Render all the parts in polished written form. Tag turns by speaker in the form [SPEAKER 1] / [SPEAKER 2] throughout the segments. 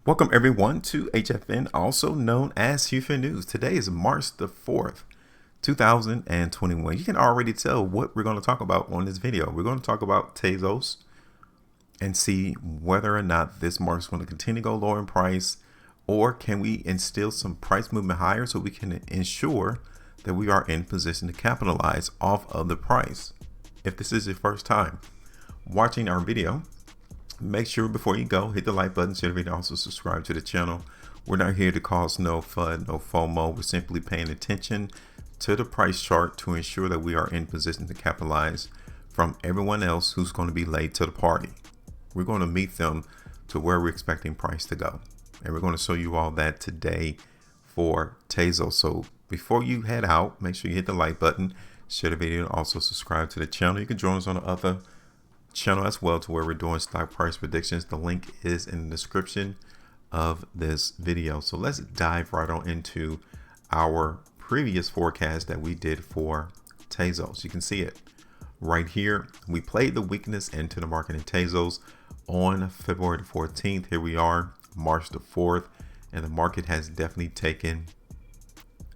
[SPEAKER 1] Welcome everyone to HFN, also known as HueFin News. Today is March the 4th, 2021. You can already tell what we're going to talk about on this video. We're going to talk about Tezos and see whether or not this market is going to continue to go lower in price, or can we instill some price movement higher so we can ensure that we are in position to capitalize off of the price. If this is your first time watching our video, make sure before you go, hit the like button, share the video, also subscribe to the channel. We're not here to cause no FUD, no FOMO. We're simply paying attention to the price chart to ensure that we are in position to capitalize from everyone else who's going to be late to the party. We're going to meet them to where we're expecting price to go. And we're going to show you all that today for Tezos. So before you head out, make sure you hit the like button, share the video, and also subscribe to the channel. You can join us on the other channel as well, to where we're doing stock price predictions. The link is in the description of this video. So let's dive right on into our previous forecast that we did for Tezos. You can see it right here. We played the weakness into the market in Tezos on February the 14th. Here we are, March the 4th, and the market has definitely taken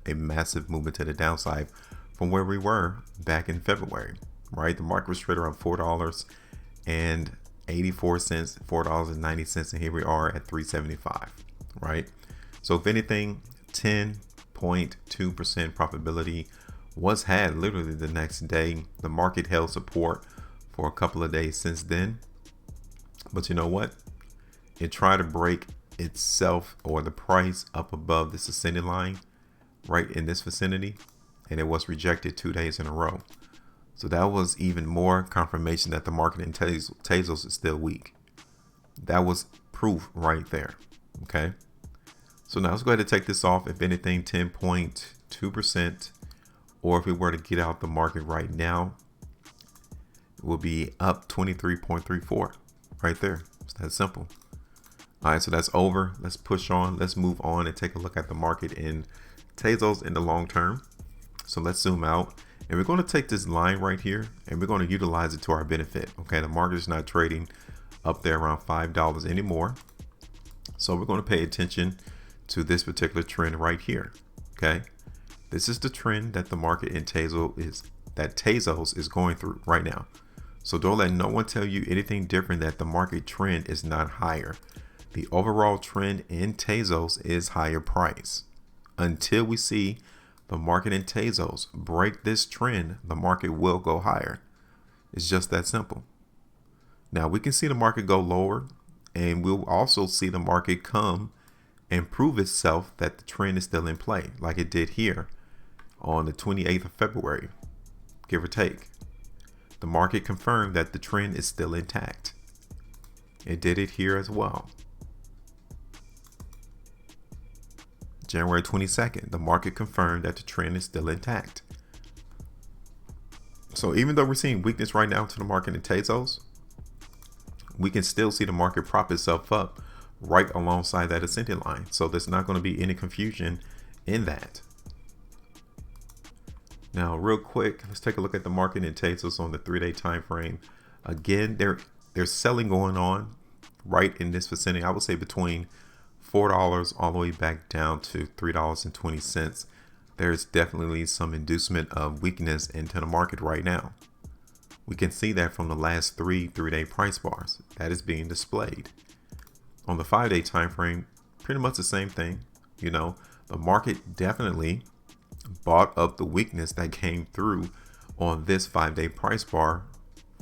[SPEAKER 1] a massive movement to the downside from where we were back in February, right? The market was traded around $4.84, $4.90, and here we are at $3.75, right? So if anything, 10.2% profitability was had literally the next day. The market held support for a couple of days since then, but you know what? It tried to break itself or the price up above this ascending line right in this vicinity, and it was rejected 2 days in a row. So that was even more confirmation that the market in Tezos is still weak. That was proof right there. Okay. So now let's go ahead and take this off. If anything, 10.2%, or if we were to get out the market right now, it will be up 23.34 right there. It's that simple. All right, so that's over. Let's push on. Let's move on and take a look at the market in Tezos in the long term. So let's zoom out. And we're going to take this line right here and we're going to utilize it to our benefit. Okay, the market is not trading up there around $5 anymore. So we're going to pay attention to this particular trend right here. Okay, this is the trend that the market in Tezos is going through right now. So don't let no one tell you anything different, that the market trend is not higher. The overall trend in Tezos is higher price. Until we see the market in Tezos break this trend, the market will go higher. It's just that simple. Now we can see the market go lower, and we'll also see the market come and prove itself that the trend is still in play, like it did here on the 28th of February, give or take. The market confirmed that the trend is still intact. It did it here as well. January 22nd, the market confirmed that the trend is still intact. So even though we're seeing weakness right now to the market in Tezos, we can still see the market prop itself up right alongside that ascending line. So there's not going to be any confusion in that. Now, real quick, let's take a look at the market in Tezos on the 3-day time frame. Again, there's selling going on right in this vicinity. I would say between $4 all the way back down to $3.20. There's definitely some inducement of weakness into the market right now. We can see that from the last three-day price bars that is being displayed. On the 5-day time frame, pretty much the same thing. You know, the market definitely bought up the weakness that came through on this 5-day price bar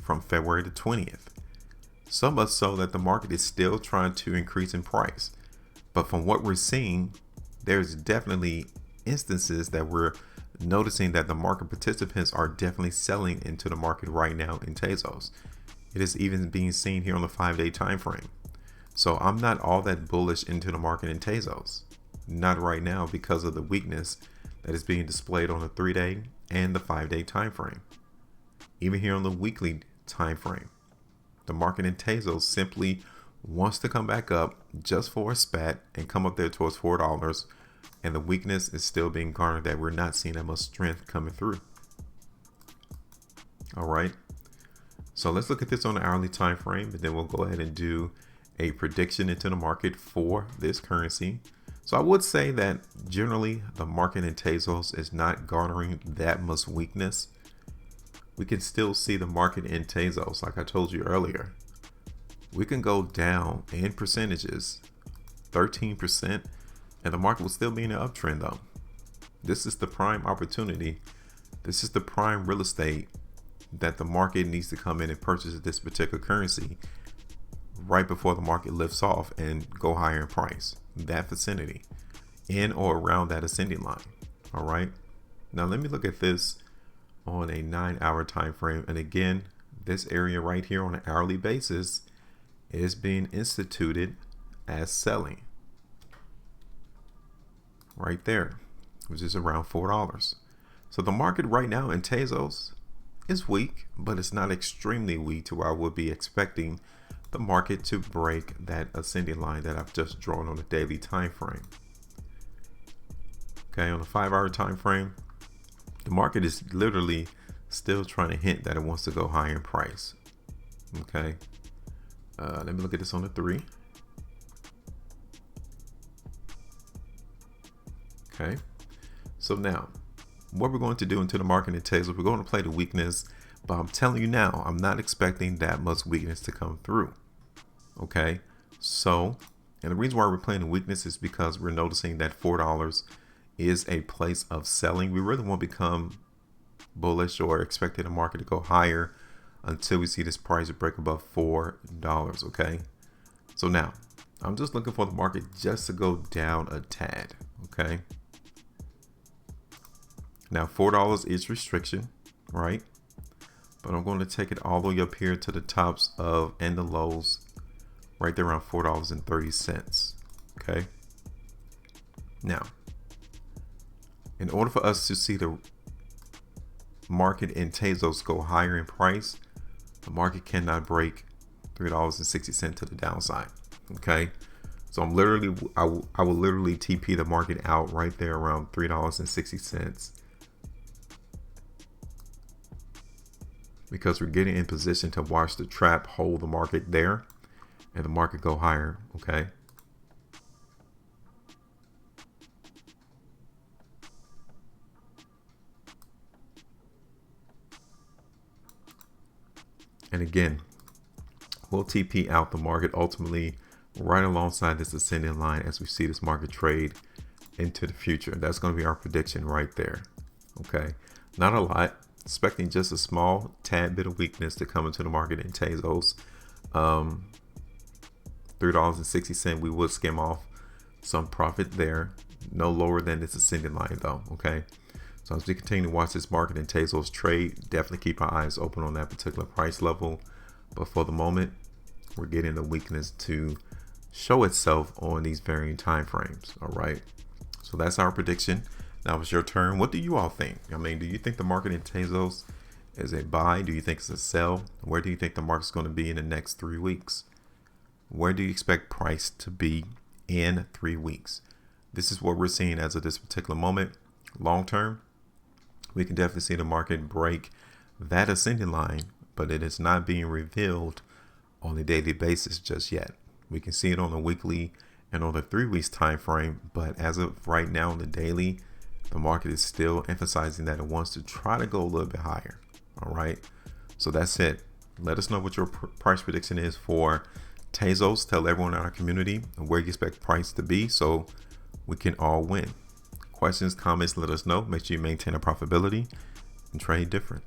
[SPEAKER 1] from February the 20th. So much so that the market is still trying to increase in price. But from what we're seeing, there's definitely instances that we're noticing that the market participants are definitely selling into the market right now in Tezos. It is even being seen here on the 5-day time frame. So I'm not all that bullish into the market in Tezos. Not right now, because of the weakness that is being displayed on the 3-day and the 5-day time frame. Even here on the weekly time frame, the market in Tezos simply wants to come back up just for a spat and come up there towards $4, and the weakness is still being garnered, that we're not seeing that much strength coming through. All right, so let's look at this on the hourly time frame, and then we'll go ahead and do a prediction into the market for this currency. So I would say that generally the market in Tezos is not garnering that much weakness. We can still see the market in Tezos, like I told you earlier. We can go down in percentages, 13%, and the market will still be in an uptrend though. This is the prime opportunity. This is the prime real estate that the market needs to come in and purchase this particular currency right before the market lifts off and go higher in price. That vicinity, in or around that ascending line. All right. Now let me look at this on a 9-hour time frame. And again, this area right here on an hourly basis is being instituted as selling right there, which is around $4. So the market right now in Tezos is weak, but it's not extremely weak to where I would be expecting the market to break that ascending line that I've just drawn on a daily time frame. Okay, on a 5-hour time frame, the market is literally still trying to hint that it wants to go higher in price. Okay, let me look at this on the 3. Okay, so now what we're going to do into the market in Tezos, we're going to play the weakness, but I'm telling you now, I'm not expecting that much weakness to come through. Okay, so, and the reason why we're playing the weakness is because we're noticing that $4 is a place of selling. We really won't become bullish or expecting the market to go higher until we see this price break above $4. Okay, so now I'm just looking for the market just to go down a tad. Okay, now $4 is restriction, right? But I'm going to take it all the way up here to the tops of and the lows right there around $4.30. Okay, now in order for us to see the market in Tezos go higher in price, the market cannot break $3.60 to the downside. Okay, so I'm literally, I will literally TP the market out right there around $3.60, because we're getting in position to watch the trap hold the market there and the market go higher. Okay, and again, we'll TP out the market ultimately right alongside this ascending line as we see this market trade into the future. That's going to be our prediction right there. Okay, not a lot, expecting just a small tad bit of weakness to come into the market in Tezos. $3.60, we would skim off some profit there, no lower than this ascending line though. Okay, so as we continue to watch this market in Tezos trade, definitely keep our eyes open on that particular price level. But for the moment, we're getting the weakness to show itself on these varying time frames. All right, so that's our prediction. Now it's your turn. What do you all think? I mean, do you think the market in Tezos is a buy? Do you think it's a sell? Where do you think the market's going to be in the next 3 weeks? Where do you expect price to be in 3 weeks? This is what we're seeing as of this particular moment. Long term, we can definitely see the market break that ascending line, but it is not being revealed on a daily basis just yet. We can see it on the weekly and on the 3 weeks time frame, but as of right now on the daily, the market is still emphasizing that it wants to try to go a little bit higher. All right, so that's it. Let us know what your price prediction is for Tezos. Tell everyone in our community where you expect price to be so we can all win. Questions, comments, let us know. Make sure you maintain a profitability and trade different.